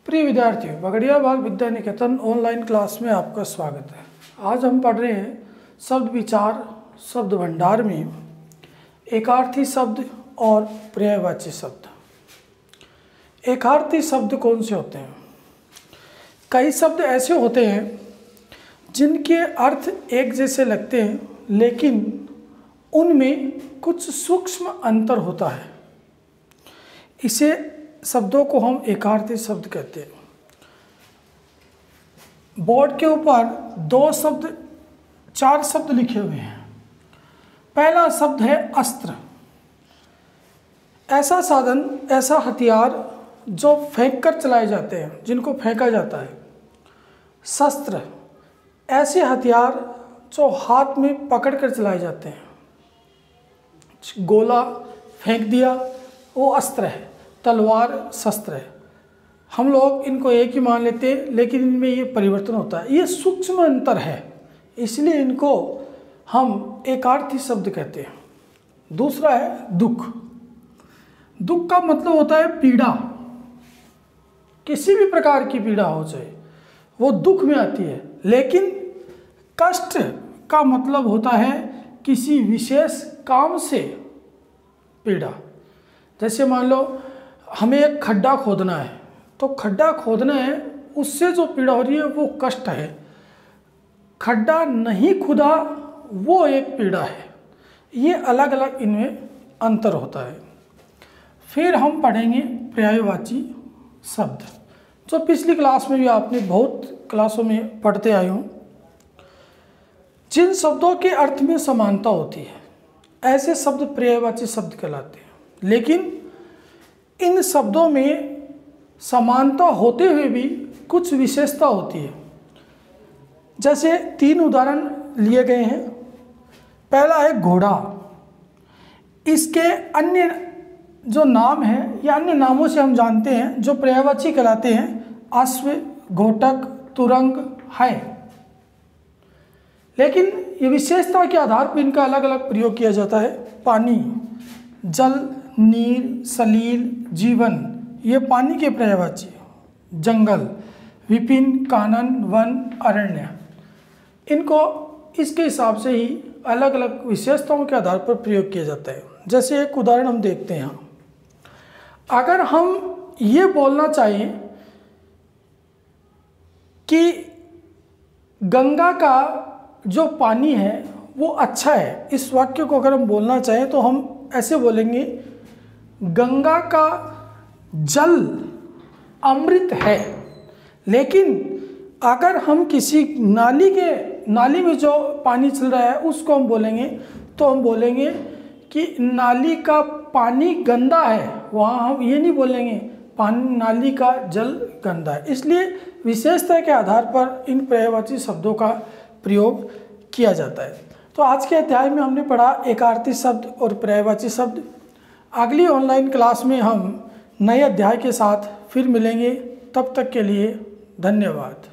प्रिय विद्यार्थियों, बगड़िया बाग Vidya Niketan online class में आपका स्वागत है। आज हम पढ़ रहे हैं शब्द विचार शब्द भंडार में एकार्थी शब्द और पर्यायवाची शब्द। एकार्थी शब्द कौन से होते हैं? कई शब्द ऐसे होते हैं जिनके अर्थ एक जैसे लगते हैं, लेकिन उनमें कुछ सूक्ष्म अंतर होता है। इसे शब्दों को हम एकार्थी शब्द कहते हैं। बोर्ड के ऊपर चार शब्द लिखे हुए हैं। पहला शब्द है अस्त्र। ऐसा साधन, ऐसा हथियार जो फेंक कर चलाए जाते हैं, जिनको फेंका जाता है। शस्त्र, ऐसे हथियार जो हाथ में पकड़ कर चलाए जाते हैं। गोला फेंक दिया, वो अस्त्र है। तलवार शस्त्र है। हम लोग इनको एक ही मान लेते हैं, लेकिन इनमें ये परिवर्तन होता है। ये सूक्ष्म अंतर है, इसलिए इनको हम एकार्थी शब्द कहते हैं। दूसरा है दुख। दुख का मतलब होता है पीड़ा। किसी भी प्रकार की पीड़ा हो जाए वो दुख में आती है। लेकिन कष्ट का मतलब होता है किसी विशेष काम से पीड़ा। जैसे मान लो हमें एक खड्डा खोदना है, तो खड्डा खोदना है, उससे जो पीड़ा हो रही है वो कष्ट है। खड्डा नहीं खुदा वो एक पीड़ा है। ये अलग अलग इनमें अंतर होता है। फिर हम पढ़ेंगे पर्यायवाची शब्द, जो पिछली क्लास में भी आपने बहुत क्लासों में पढ़ते आए हो। जिन शब्दों के अर्थ में समानता होती है, ऐसे शब्द पर्यायवाची शब्द कहलाते हैं। लेकिन इन शब्दों में समानता होते हुए भी कुछ विशेषता होती है। जैसे 3 उदाहरण लिए गए हैं। पहला है घोड़ा। इसके अन्य जो नाम हैं या अन्य नामों से हम जानते हैं जो पर्यायवाची कहलाते हैं। अश्व, घोटक, तुरंग है। लेकिन ये विशेषता के आधार पर इनका अलग अलग प्रयोग किया जाता है। पानी, जल, नीर, सलील, जीवन, ये पानी के पर्यायवाची। जंगल, विपिन, कानन, वन, अरण्य, इनको इसके हिसाब से ही अलग अलग विशेषताओं के आधार पर प्रयोग किया जाता है। जैसे एक उदाहरण हम देखते हैं। अगर हम ये बोलना चाहें कि गंगा का जो पानी है वो अच्छा है, इस वाक्य को अगर हम बोलना चाहें तो हम ऐसे बोलेंगे, गंगा का जल अमृत है। लेकिन अगर हम किसी नाली में जो पानी चल रहा है उसको हम बोलेंगे, तो हम बोलेंगे कि नाली का पानी गंदा है। वहाँ हम ये नहीं बोलेंगे नाली का जल गंदा है। इसलिए विशेषता के आधार पर इन पर्यायवाची शब्दों का प्रयोग किया जाता है। तो आज के अध्याय में हमने पढ़ा एकार्थी शब्द और पर्यायवाची शब्द। अगली ऑनलाइन क्लास में हम नए अध्याय के साथ फिर मिलेंगे। तब तक के लिए धन्यवाद।